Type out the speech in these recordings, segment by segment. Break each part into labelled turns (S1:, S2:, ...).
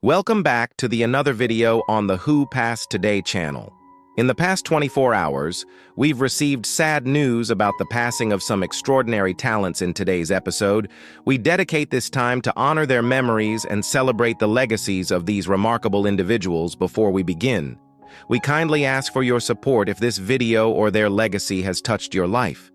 S1: Welcome back to another video on the Who Passed Today channel. In the past 24 hours, we've received sad news about the passing of some extraordinary talents. In today's episode, we dedicate this time to honor their memories and celebrate the legacies of these remarkable individuals. Before we begin, we kindly ask for your support if this video or their legacy has touched your life.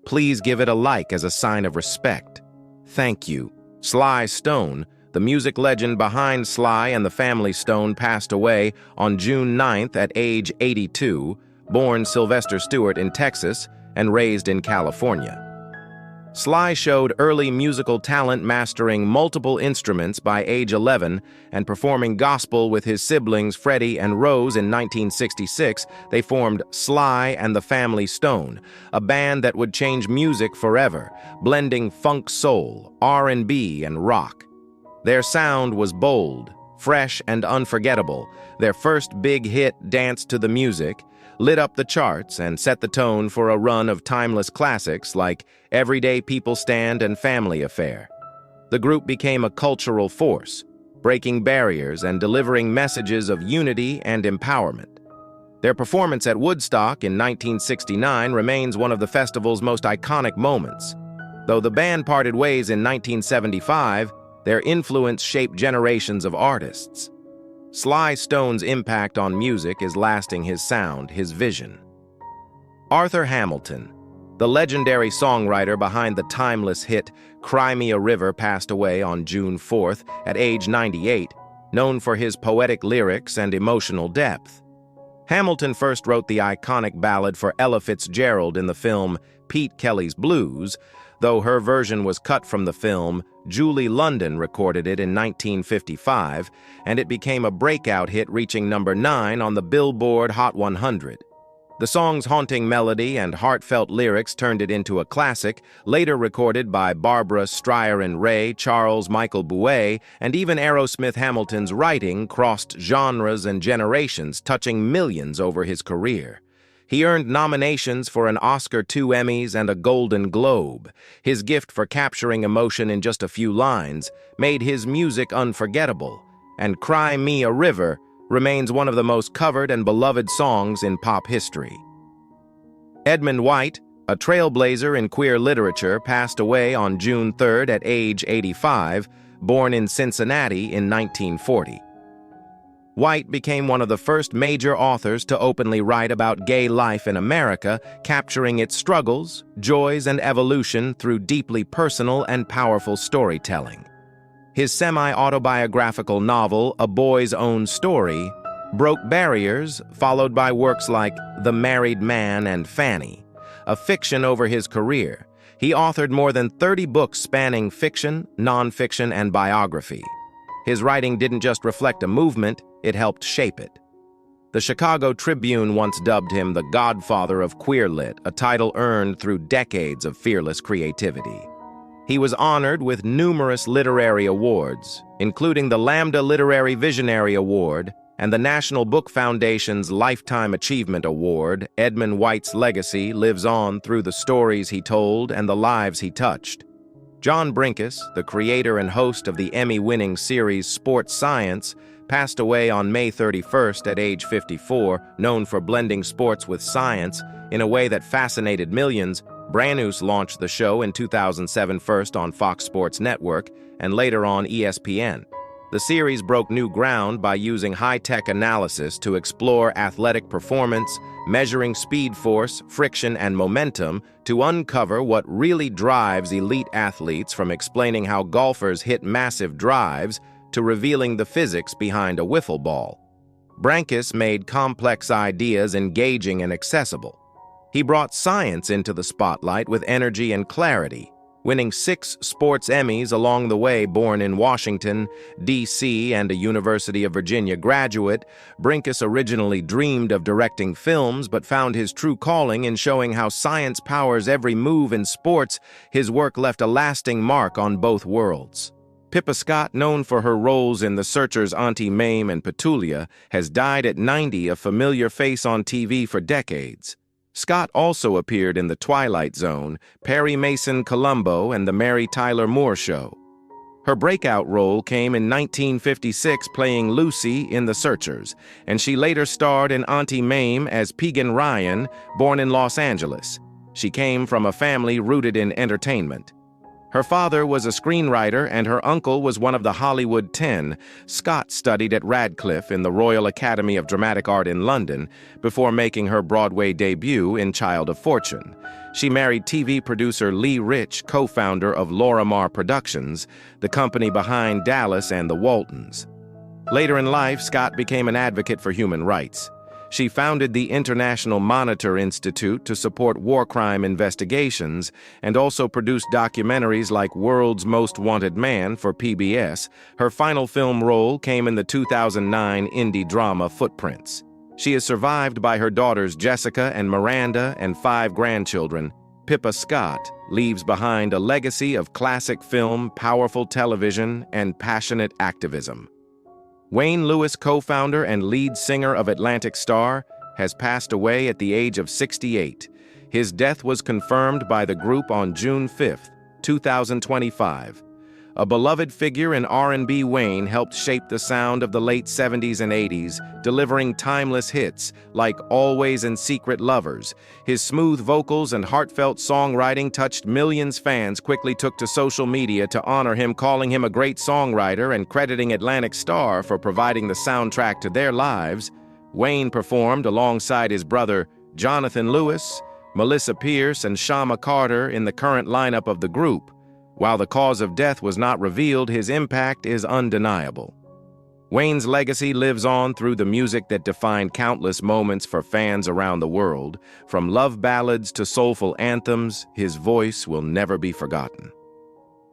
S1: Please give it a like as a sign of respect. Thank you. Sly Stone, the music legend behind Sly and the Family Stone, passed away on June 9th at age 82, born Sylvester Stewart in Texas and raised in California. Sly showed early musical talent, mastering multiple instruments by age 11 and performing gospel with his siblings Freddie and Rose. In 1966, they formed Sly and the Family Stone, a band that would change music forever, blending funk soul, R&B, and rock. Their sound was bold, fresh, and unforgettable. Their first big hit, Dance to the Music, lit up the charts and set the tone for a run of timeless classics like Everyday People Stand and Family Affair. The group became a cultural force, breaking barriers and delivering messages of unity and empowerment. Their performance at Woodstock in 1969 remains one of the festival's most iconic moments. Though the band parted ways in 1975, their influence shaped generations of artists. Sly Stone's impact on music is lasting. His sound, his vision. Arthur Hamilton, the legendary songwriter behind the timeless hit Cry Me a River, passed away on June 4th at age 98, known for his poetic lyrics and emotional depth. Hamilton first wrote the iconic ballad for Ella Fitzgerald in the film Pete Kelly's Blues. Though her version was cut from the film, Julie London recorded it in 1955, and it became a breakout hit, reaching number 9 on the Billboard Hot 100. The song's haunting melody and heartfelt lyrics turned it into a classic, later recorded by Barbra Streisand, Charles Michael Buet, and even Aerosmith. Hamilton's writing crossed genres and generations, touching millions over his career. He earned nominations for an Oscar, 2 Emmys, and a Golden Globe. His gift for capturing emotion in just a few lines made his music unforgettable, and Cry Me a River remains one of the most covered and beloved songs in pop history. Edmund White, a trailblazer in queer literature, passed away on June 3rd at age 85, born in Cincinnati in 1940. White became one of the first major authors to openly write about gay life in America, capturing its struggles, joys, and evolution through deeply personal and powerful storytelling. His semi-autobiographical novel, A Boy's Own Story, broke barriers, followed by works like The Married Man and Fanny, a fiction over his career. He authored more than 30 books spanning fiction, nonfiction, and biography. His writing didn't just reflect a movement, it helped shape it. The Chicago Tribune once dubbed him the godfather of queer lit, a title earned through decades of fearless creativity. He was honored with numerous literary awards, including the Lambda Literary Visionary Award and the National Book Foundation's Lifetime Achievement Award. Edmund White's legacy lives on through the stories he told and the lives he touched. John Brinkus, the creator and host of the Emmy-winning series Sports Science, passed away on May 31st at age 54. Known for blending sports with science in a way that fascinated millions, Brinkus launched the show in 2007, first on Fox Sports Network and later on ESPN. The series broke new ground by using high-tech analysis to explore athletic performance, measuring speed, force, friction, and momentum to uncover what really drives elite athletes, from explaining how golfers hit massive drives to revealing the physics behind a wiffle ball. Brinkus made complex ideas engaging and accessible. He brought science into the spotlight with energy and clarity, winning 6 sports Emmys along the way. Born in Washington, D.C., and a University of Virginia graduate, Brinkus originally dreamed of directing films but found his true calling in showing how science powers every move in sports. His work left a lasting mark on both worlds. Pippa Scott, known for her roles in The Searchers' Auntie Mame and Petulia, has died at 90, a familiar face on TV for decades. Scott also appeared in The Twilight Zone, Perry Mason Columbo, and The Mary Tyler Moore Show. Her breakout role came in 1956 playing Lucy in The Searchers, and she later starred in Auntie Mame as Pegan Ryan, born in Los Angeles. She came from a family rooted in entertainment. Her father was a screenwriter and her uncle was one of the Hollywood 10. Scott studied at Radcliffe in the Royal Academy of Dramatic Art in London before making her Broadway debut in Child of Fortune. She married TV producer Lee Rich, co-founder of Lorimar Productions, the company behind Dallas and the Waltons. Later in life, Scott became an advocate for human rights. She founded the International Monitor Institute to support war crime investigations and also produced documentaries like World's Most Wanted Man for PBS. Her final film role came in the 2009 indie drama Footprints. She is survived by her daughters Jessica and Miranda and 5 grandchildren. Pippa Scott leaves behind a legacy of classic film, powerful television, and passionate activism. Wayne Lewis, co-founder and lead singer of Atlantic Starr, has passed away at the age of 68. His death was confirmed by the group on June 5, 2025. A beloved figure in R&B, Wayne helped shape the sound of the late 70s and 80s, delivering timeless hits like Always and Secret Lovers. His smooth vocals and heartfelt songwriting touched millions. Fans quickly took to social media to honor him, calling him a great songwriter and crediting Atlantic Starr for providing the soundtrack to their lives. Wayne performed alongside his brother Jonathan Lewis, Melissa Pierce, and Shama Carter in the current lineup of the group. While the cause of death was not revealed, his impact is undeniable. Wayne's legacy lives on through the music that defined countless moments for fans around the world. From love ballads to soulful anthems, his voice will never be forgotten.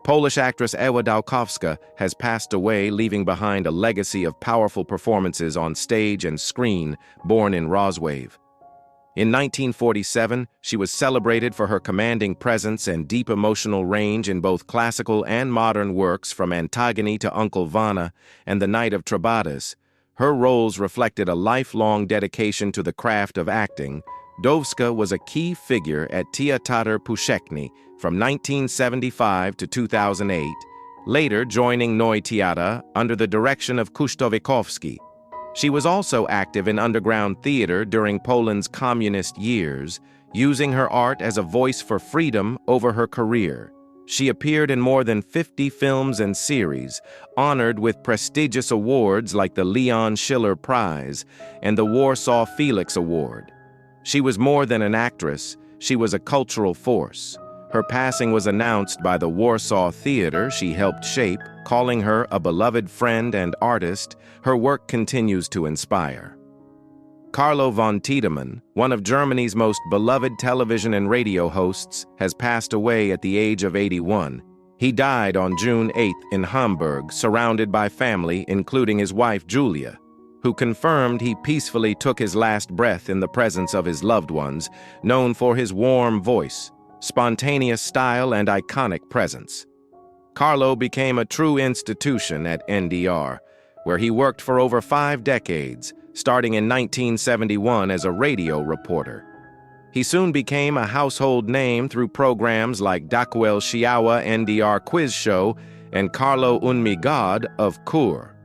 S1: Polish actress Ewa Dałkowska has passed away, leaving behind a legacy of powerful performances on stage and screen. Born in Wrocław in 1947, she was celebrated for her commanding presence and deep emotional range in both classical and modern works, from Antigone to Uncle Vanya and The Knight of Trabadis. Her roles reflected a lifelong dedication to the craft of acting. Dowska was a key figure at Teatr Powszechny from 1975 to 2008, later joining Nowy Teatr under the direction of Kusztowikowski. She was also active in underground theater during Poland's communist years, using her art as a voice for freedom over her career. She appeared in more than 50 films and series, honored with prestigious awards like the Leon Schiller Prize and the Warsaw Felix Award. She was more than an actress, she was a cultural force. Her passing was announced by the Warsaw Theater she helped shape, calling her a beloved friend and artist. Her work continues to inspire. Carlo von Tiedemann, one of Germany's most beloved television and radio hosts, has passed away at the age of 81. He died on June 8 in Hamburg, surrounded by family, including his wife Julia, who confirmed he peacefully took his last breath in the presence of his loved ones. Known for his warm voice, spontaneous style, and iconic presence, Carlo became a true institution at NDR, where he worked for over 5 decades, starting in 1971 as a radio reporter. He soon became a household name through programs like Dakwel Shiawa NDR Quiz Show and Carlo Unmi God of Kur.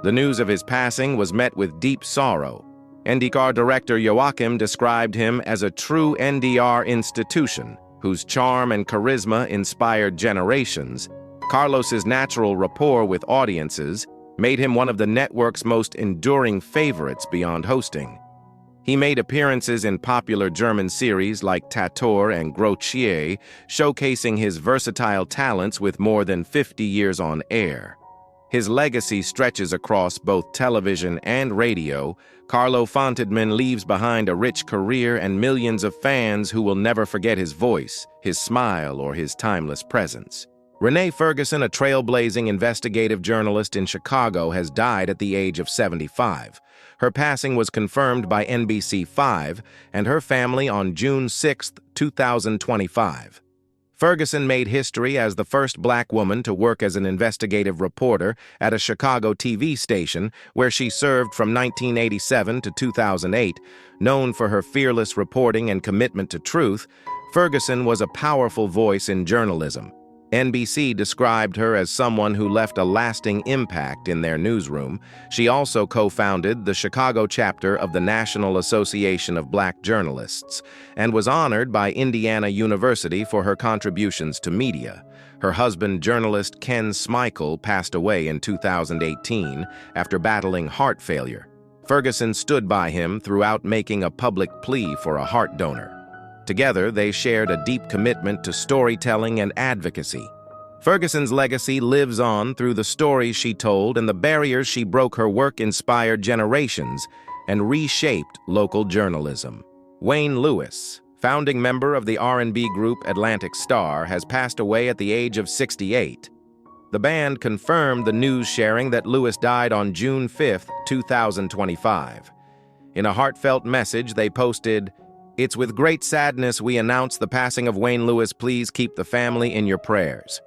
S1: The news of his passing was met with deep sorrow. NDR director Joachim described him as a true NDR institution, whose charm and charisma inspired generations. Carlos's natural rapport with audiences made him one of the network's most enduring favorites beyond hosting. He made appearances in popular German series like Tator and Grotier, showcasing his versatile talents with more than 50 years on air. His legacy stretches across both television and radio. Carlo von Tiedemann leaves behind a rich career and millions of fans who will never forget his voice, his smile, or his timeless presence. Renee Ferguson, a trailblazing investigative journalist in Chicago, has died at the age of 75. Her passing was confirmed by NBC5 and her family on June 6, 2025. Ferguson made history as the first Black woman to work as an investigative reporter at a Chicago TV station, where she served from 1987 to 2008. Known for her fearless reporting and commitment to truth, Ferguson was a powerful voice in journalism. NBC described her as someone who left a lasting impact in their newsroom. She also co-founded the Chicago chapter of the National Association of Black Journalists and was honored by Indiana University for her contributions to media. Her husband, journalist Ken Smikle, passed away in 2018 after battling heart failure. Ferguson stood by him throughout, making a public plea for a heart donor. Together, they shared a deep commitment to storytelling and advocacy. Ferguson's legacy lives on through the stories she told, and the barriers she broke. Her work inspired generations and reshaped local journalism. Wayne Lewis, founding member of the R&B group Atlantic Starr, has passed away at the age of 68. The band confirmed the news, sharing that Lewis died on June 5, 2025. In a heartfelt message, they posted, "It's with great sadness we announce the passing of Wayne Lewis. Please keep the family in your prayers."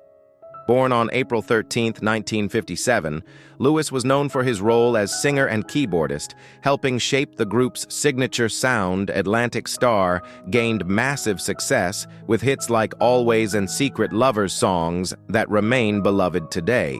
S1: Born on April 13, 1957, Lewis was known for his role as singer and keyboardist, helping shape the group's signature sound. Atlantic Starr gained massive success with hits like Always and Secret Lovers, songs that remain beloved today.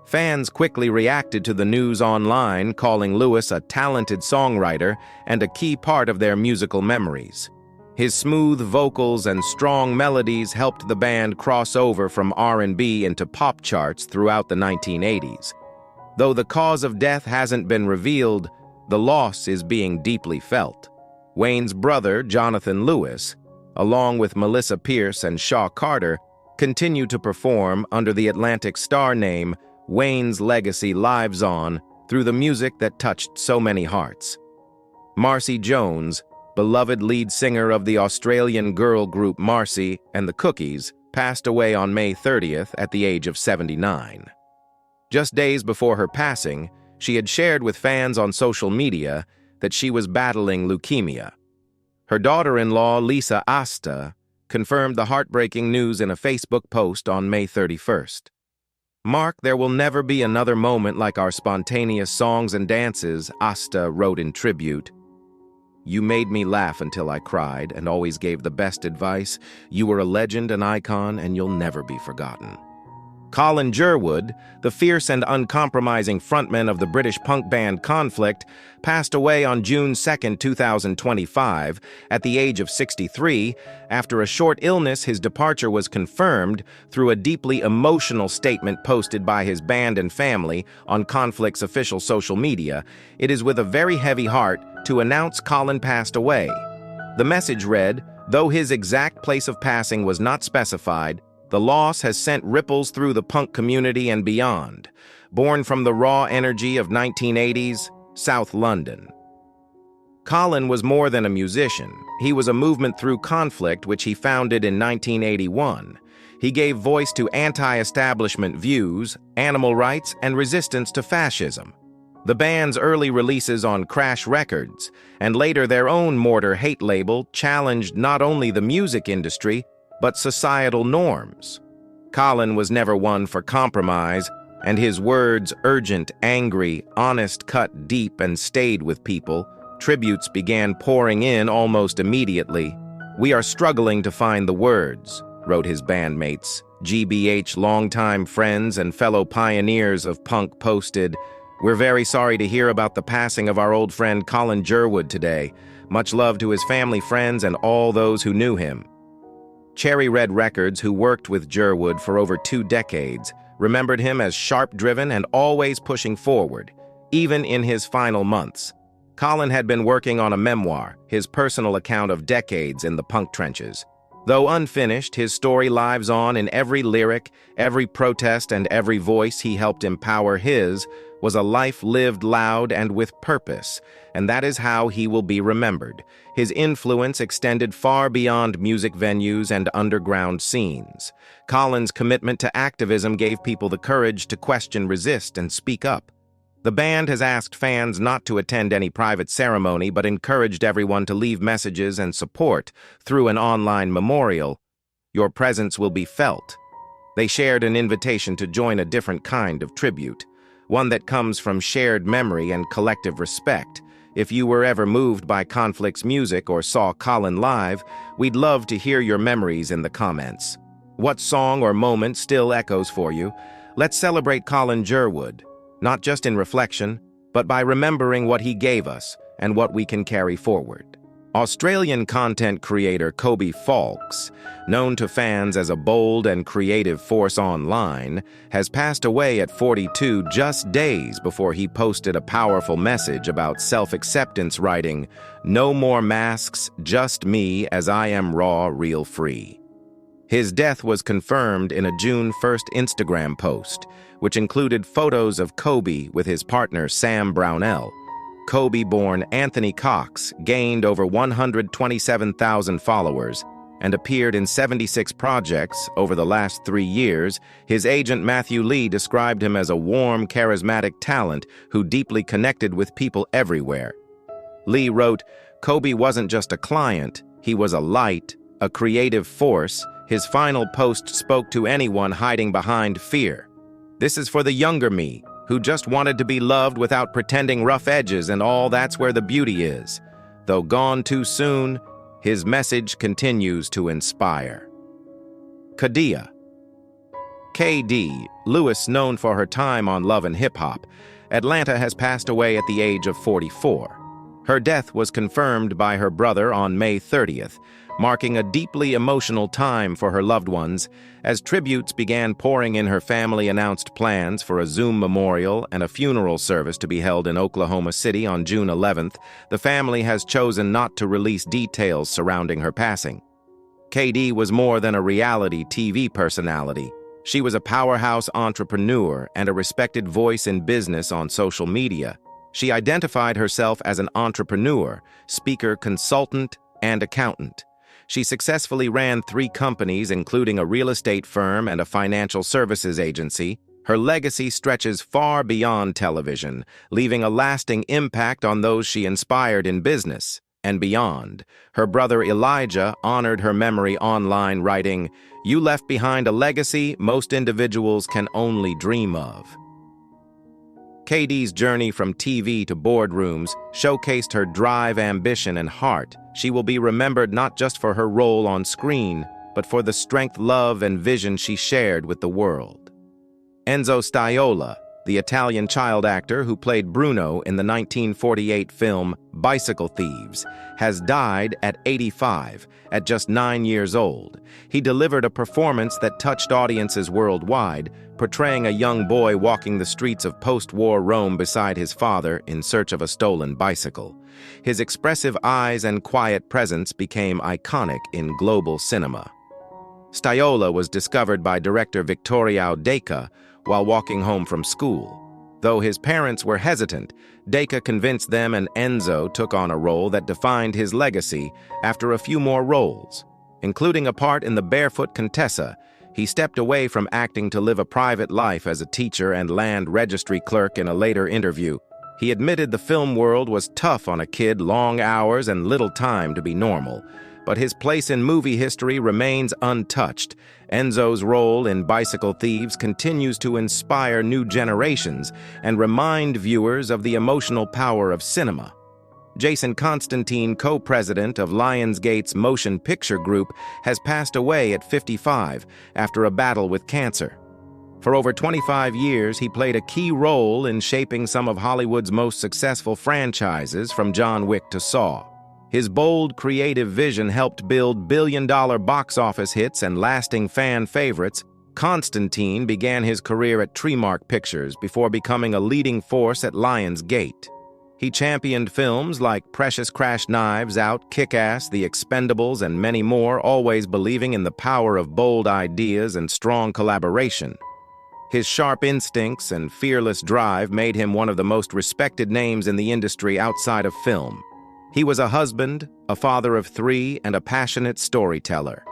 S1: Fans quickly reacted to the news online, calling Lewis a talented songwriter and a key part of their musical memories. His smooth vocals and strong melodies helped the band cross over from R&B into pop charts throughout the 1980s. Though the cause of death hasn't been revealed, the loss is being deeply felt. Wayne's brother, Jonathan Lewis, along with Melissa Pierce and Shaw Carter, continue to perform under the Atlantic Starr name. Wayne's legacy lives on through the music that touched so many hearts. Marcy Jones, beloved lead singer of the Australian girl group Marcy and the Cookies, passed away on May 30th at the age of 79. Just days before her passing, she had shared with fans on social media that she was battling leukemia. Her daughter-in-law, Lisa Asta, confirmed the heartbreaking news in a Facebook post on May 31st. "Mark, there will never be another moment like our spontaneous songs and dances," Asta wrote in tribute. "You made me laugh until I cried and always gave the best advice. You were a legend, an icon, and you'll never be forgotten." Colin Jerwood, the fierce and uncompromising frontman of the British punk band Conflict, passed away on June 2, 2025, at the age of 63. After a short illness, his departure was confirmed through a deeply emotional statement posted by his band and family on Conflict's official social media. "It is with a very heavy heart to announce Colin passed away." The message read, "Though his exact place of passing was not specified, the loss has sent ripples through the punk community and beyond." Born from the raw energy of 1980s, South London. Colin was more than a musician. He was a movement through Conflict, which he founded in 1981. He gave voice to anti-establishment views, animal rights, and resistance to fascism. The band's early releases on Crash Records, and later their own Mortar Hate label, challenged not only the music industry, but societal norms. Colin was never one for compromise, and his words, urgent, angry, honest, cut deep and stayed with people. Tributes began pouring in almost immediately. "We are struggling to find the words," wrote his bandmates. GBH longtime friends and fellow pioneers of punk posted, "We're very sorry to hear about the passing of our old friend Colin Jerwood today. Much love to his family, friends, and all those who knew him." Cherry Red Records, who worked with Jerwood for over 2 decades, remembered him as sharp-driven and always pushing forward, even in his final months. Colin had been working on a memoir, his personal account of decades in the punk trenches. Though unfinished, his story lives on in every lyric, every protest, and every voice he helped empower. His was a life lived loud and with purpose, and that is how he will be remembered. His influence extended far beyond music venues and underground scenes. Colin's commitment to activism gave people the courage to question, resist, and speak up. The band has asked fans not to attend any private ceremony, but encouraged everyone to leave messages and support through an online memorial. "Your presence will be felt." They shared an invitation to join a different kind of tribute, one that comes from shared memory and collective respect. If you were ever moved by Conflict's music or saw Colin live, we'd love to hear your memories in the comments. What song or moment still echoes for you? Let's celebrate Colin Jerwood, not just in reflection, but by remembering what he gave us and what we can carry forward. Australian content creator Kobe Fawkes, known to fans as a bold and creative force online, has passed away at 42 just days before he posted a powerful message about self-acceptance, writing, "No more masks, just me as I am raw, real free." His death was confirmed in a June 1st Instagram post, which included photos of Kobe with his partner Sam Brownell. Kobe-born Anthony Cox gained over 127,000 followers and appeared in 76 projects over the last 3 years. His agent Matthew Lee described him as a warm, charismatic talent who deeply connected with people everywhere. Lee wrote, "Kobe wasn't just a client, he was a light, a creative force." His final post spoke to anyone hiding behind fear. "This is for the younger me, who just wanted to be loved without pretending rough edges, and all that's where the beauty is." Though gone too soon, his message continues to inspire. Kadia. K.D. Lewis, known for her time on Love and Hip Hop, Atlanta, has passed away at the age of 44. Her death was confirmed by her brother on May 30th, marking a deeply emotional time for her loved ones. As tributes began pouring in, her family announced plans for a Zoom memorial and a funeral service to be held in Oklahoma City on June 11th. The family has chosen not to release details surrounding her passing. KD was more than a reality TV personality. She was a powerhouse entrepreneur and a respected voice in business on social media. She identified herself as an entrepreneur, speaker, consultant, and accountant. She successfully ran 3 companies, including a real estate firm and a financial services agency. Her legacy stretches far beyond television, leaving a lasting impact on those she inspired in business and beyond. Her brother Elijah honored her memory online, writing, "You left behind a legacy most individuals can only dream of." KD's journey from TV to boardrooms showcased her drive, ambition, and heart. She will be remembered not just for her role on screen, but for the strength, love, and vision she shared with the world. Enzo Staiola, the Italian child actor who played Bruno in the 1948 film Bicycle Thieves, has died at 85, at just 9 years old. He delivered a performance that touched audiences worldwide, portraying a young boy walking the streets of post-war Rome beside his father in search of a stolen bicycle. His expressive eyes and quiet presence became iconic in global cinema. Staiola was discovered by director Victoria Deka while walking home from school. Though his parents were hesitant, Deka convinced them, and Enzo took on a role that defined his legacy. After a few more roles, including a part in The Barefoot Contessa, he stepped away from acting to live a private life as a teacher and land registry clerk. In a later interview, he admitted the film world was tough on a kid, long hours and little time to be normal. But his place in movie history remains untouched. Enzo's role in Bicycle Thieves continues to inspire new generations and remind viewers of the emotional power of cinema. Jason Constantine, co-president of Lionsgate's Motion Picture Group, has passed away at 55 after a battle with cancer. For over 25 years, he played a key role in shaping some of Hollywood's most successful franchises, from John Wick to Saw. His bold, creative vision helped build billion-dollar box office hits and lasting fan favorites. Constantine began his career at Tremark Pictures before becoming a leading force at Lionsgate. He championed films like Precious Crash, Knives Out, Kick-Ass, The Expendables, and many more, always believing in the power of bold ideas and strong collaboration. His sharp instincts and fearless drive made him one of the most respected names in the industry outside of film. He was a husband, a father of 3, and a passionate storyteller.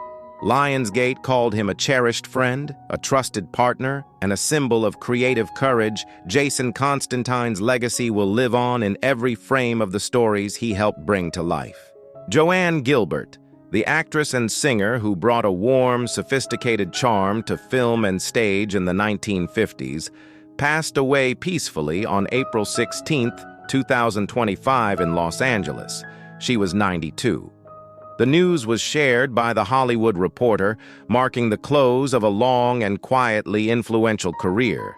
S1: Lionsgate called him a cherished friend, a trusted partner, and a symbol of creative courage. Jason Constantine's legacy will live on in every frame of the stories he helped bring to life. Joanne Gilbert, the actress and singer who brought a warm, sophisticated charm to film and stage in the 1950s, passed away peacefully on April 16, 2025 in Los Angeles. She was 92. The news was shared by The Hollywood Reporter, marking the close of a long and quietly influential career.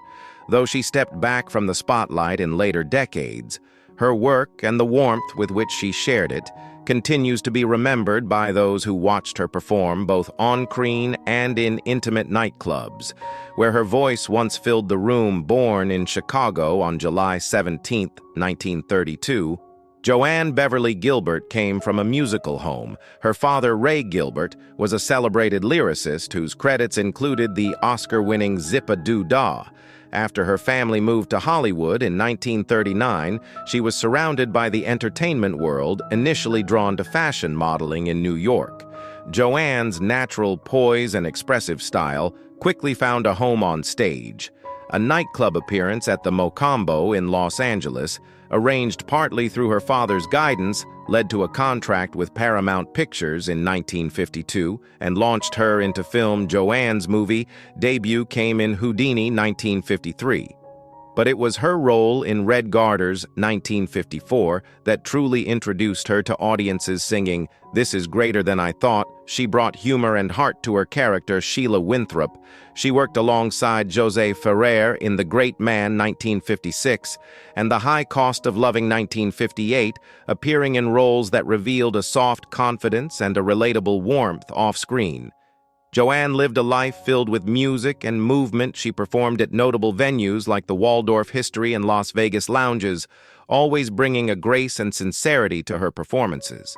S1: Though she stepped back from the spotlight in later decades, her work and the warmth with which she shared it continues to be remembered by those who watched her perform both on-screen and in intimate nightclubs, where her voice once filled the room. Born in Chicago on July 17, 1932, Joanne Beverly Gilbert came from a musical home. Her father, Ray Gilbert, was a celebrated lyricist whose credits included the Oscar-winning Zip-a-Doo-Dah. After her family moved to Hollywood in 1939, she was surrounded by the entertainment world, initially drawn to fashion modeling in New York. Joanne's natural poise and expressive style quickly found a home on stage. A nightclub appearance at the Mocambo in Los Angeles, arranged partly through her father's guidance, led to a contract with Paramount Pictures in 1952 and launched her into film. Joanne's movie debut came in Houdini 1953. But it was her role in Red Garter's 1954 that truly introduced her to audiences. Singing "This Is Greater Than I Thought," she brought humor and heart to her character, Sheila Winthrop. She worked alongside Jose Ferrer in The Great Man 1956 and The High Cost of Loving 1958, appearing in roles that revealed a soft confidence and a relatable warmth off-screen. Joanne lived a life filled with music and movement. She performed at notable venues like the Waldorf History and Las Vegas lounges, always bringing a grace and sincerity to her performances.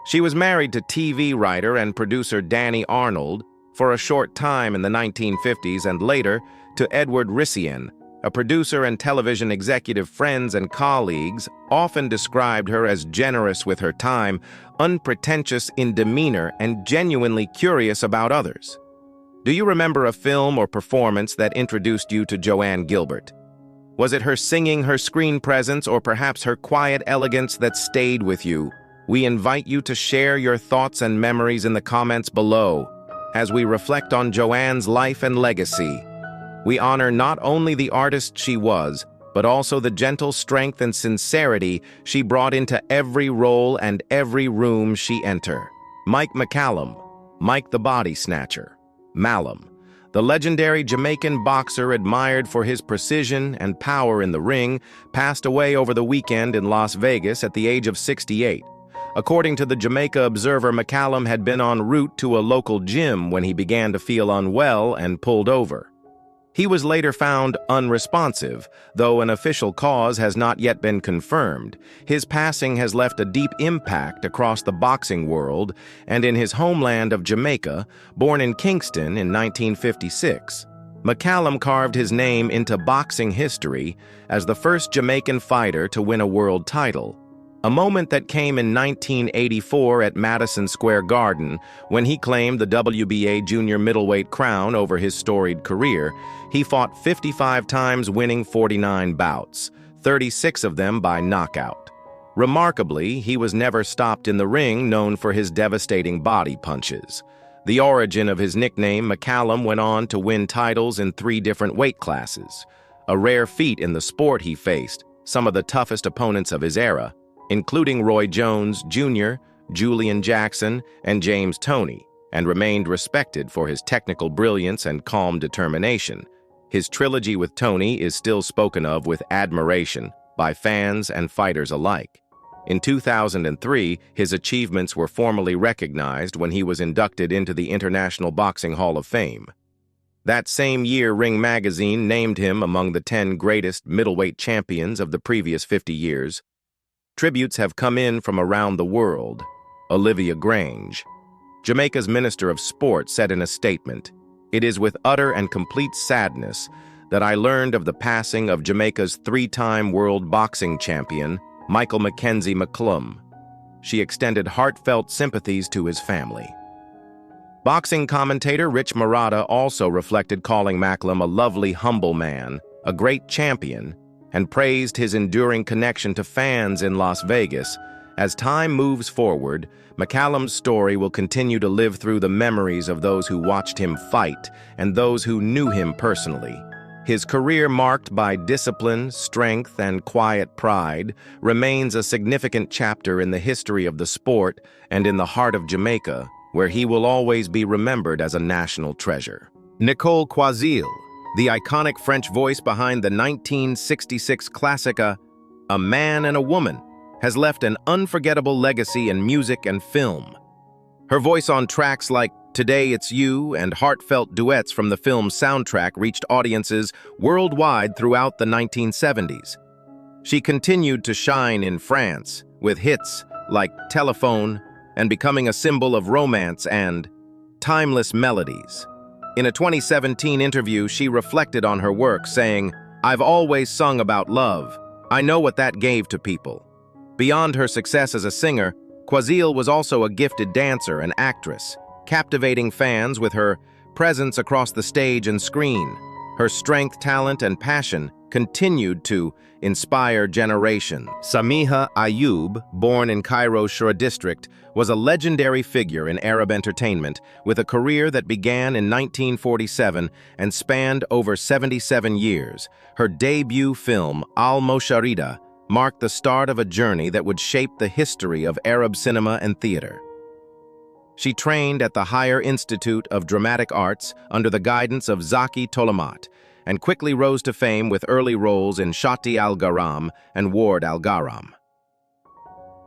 S1: She was married to TV writer and producer Danny Arnold for a short time in the 1950s and later to Edward Rician, a producer and television executive. Friends and colleagues often described her as generous with her time, unpretentious in demeanor, and genuinely curious about others. Do you remember a film or performance that introduced you to Joanne Gilbert? Was it her singing, her screen presence, or perhaps her quiet elegance that stayed with you? We invite you to share your thoughts and memories in the comments below as we reflect on Joanne's life and legacy. We honor not only the artist she was, but also the gentle strength and sincerity she brought into every role and every room she entered. Mike McCallum, Mike the Body Snatcher. Malum, the legendary Jamaican boxer admired for his precision and power in the ring, passed away over the weekend in Las Vegas at the age of 68. According to the Jamaica Observer, McCallum had been en route to a local gym when he began to feel unwell and pulled over. He was later found unresponsive, though an official cause has not yet been confirmed. His passing has left a deep impact across the boxing world and in his homeland of Jamaica. Born in Kingston in 1956, McCallum carved his name into boxing history as the first Jamaican fighter to win a world title. A moment that came in 1984 at Madison Square Garden when he claimed the WBA junior middleweight crown over his storied career. He fought 55 times, winning 49 bouts, 36 of them by knockout. Remarkably, he was never stopped in the ring, known for his devastating body punches. The origin of his nickname, McCallum went on to win titles in 3 different weight classes, a rare feat in the sport. He faced some of the toughest opponents of his era, including Roy Jones Jr., Julian Jackson, and James Toney, and remained respected for his technical brilliance and calm determination. His trilogy with Toney is still spoken of with admiration by fans and fighters alike. In 2003, his achievements were formally recognized when he was inducted into the International Boxing Hall of Fame. That same year, Ring magazine named him among the 10 greatest middleweight champions of the previous 50 years. Tributes have come in from around the world. Olivia Grange, Jamaica's Minister of Sport, said in a statement, "It is with utter and complete sadness that I learned of the passing of Jamaica's 3-time world boxing champion, Michael Mackenzie McClum." She extended heartfelt sympathies to his family. Boxing commentator Rich Marotta also reflected, calling McClum a lovely, humble man, a great champion, and praised his enduring connection to fans in Las Vegas. As time moves forward, McCallum's story will continue to live through the memories of those who watched him fight and those who knew him personally. His career, marked by discipline, strength, and quiet pride, remains a significant chapter in the history of the sport and in the heart of Jamaica, where he will always be remembered as a national treasure. Nicole Quazil, the iconic French voice behind the 1966 classica A Man and a Woman, has left an unforgettable legacy in music and film. Her voice on tracks like Today It's You and heartfelt duets from the film's soundtrack reached audiences worldwide throughout the 1970s. She continued to shine in France with hits like Telephone and becoming a symbol of romance and timeless melodies. In a 2017 interview, she reflected on her work, saying, "I've always sung about love. I know what that gave to people." Beyond her success as a singer, Quazil was also a gifted dancer and actress, captivating fans with her presence across the stage and screen. Her strength, talent, and passion continued to inspire generations. Samiha Ayub, born in Cairo's Shura district, was a legendary figure in Arab entertainment with a career that began in 1947 and spanned over 77 years. Her debut film, Al-Mosharida, marked the start of a journey that would shape the history of Arab cinema and theater. She trained at the Higher Institute of Dramatic Arts under the guidance of Zaki Tolamat, and quickly rose to fame with early roles in Shati Al-Garam and Ward Al-Garam.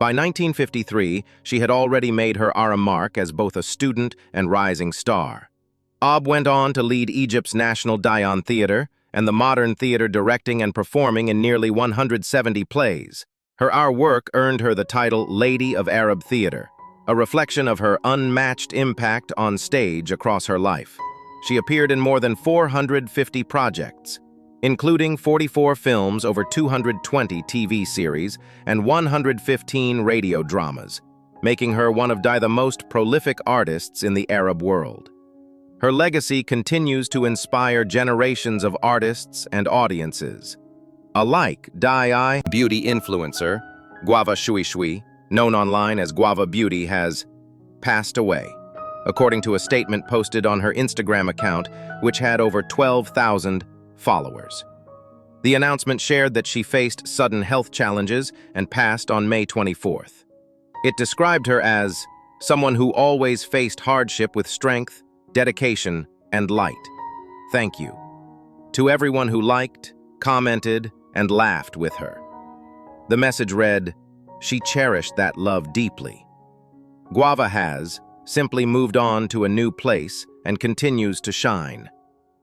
S1: By 1953, she had already made her mark as both a student and rising star. Ab went on to lead Egypt's National Dayan Theater and the Modern Theater, directing and performing in nearly 170 plays. Her work earned her the title Lady of Arab Theater, a reflection of her unmatched impact on stage across her life. She appeared in more than 450 projects, including 44 films, over 220 TV series, and 115 radio dramas, making her one of the most prolific artists in the Arab world. Her legacy continues to inspire generations of artists and audiences. Alike, beauty influencer, Guava Shui Shui, known online as Guava Beauty, has passed away, according to a statement posted on her Instagram account, which had over 12,000 followers. The announcement shared that she faced sudden health challenges and passed on May 24th. It described her as someone who always faced hardship with strength, dedication, and light. Thank you to everyone who liked, commented, and laughed with her. The message read, "She cherished that love deeply." Guava has simply moved on to a new place and continues to shine.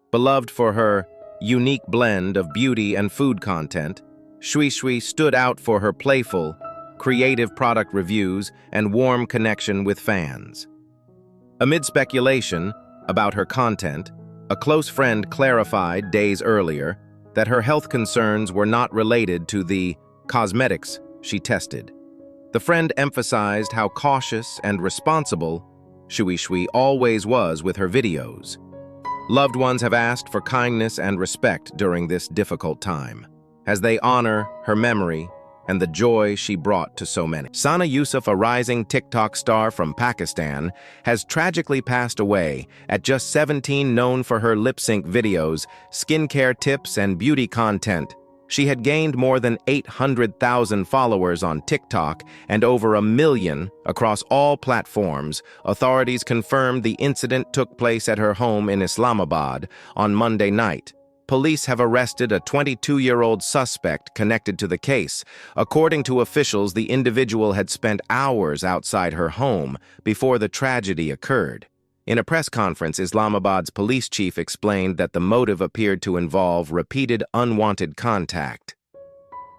S1: Beloved for her unique blend of beauty and food content, Shui Shui stood out for her playful, creative product reviews and warm connection with fans. Amid speculation about her content, a close friend clarified days earlier that her health concerns were not related to the cosmetics she tested. The friend emphasized how cautious and responsible Shui Shui always was with her videos. Loved ones have asked for kindness and respect during this difficult time, as they honor her memory and the joy she brought to so many. Sana Yusuf, a rising TikTok star from Pakistan, has tragically passed away at just 17, known for her lip-sync videos, skincare tips, and beauty content. She had gained more than 800,000 followers on TikTok and over 1 million across all platforms. Authorities confirmed the incident took place at her home in Islamabad on Monday night. Police have arrested a 22-year-old suspect connected to the case. According to officials, the individual had spent hours outside her home before the tragedy occurred. In a press conference, Islamabad's police chief explained that the motive appeared to involve repeated unwanted contact.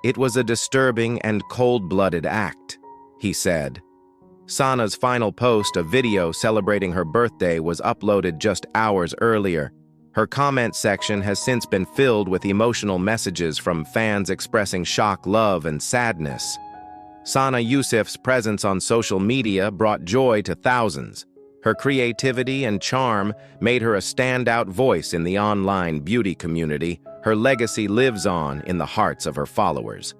S1: "It was a disturbing and cold-blooded act," he said. Sana's final post, a video celebrating her birthday, was uploaded just hours earlier. Her comment section has since been filled with emotional messages from fans expressing shock, love, and sadness. Sana Yusuf's presence on social media brought joy to thousands. Her creativity and charm made her a standout voice in the online beauty community. Her legacy lives on in the hearts of her followers.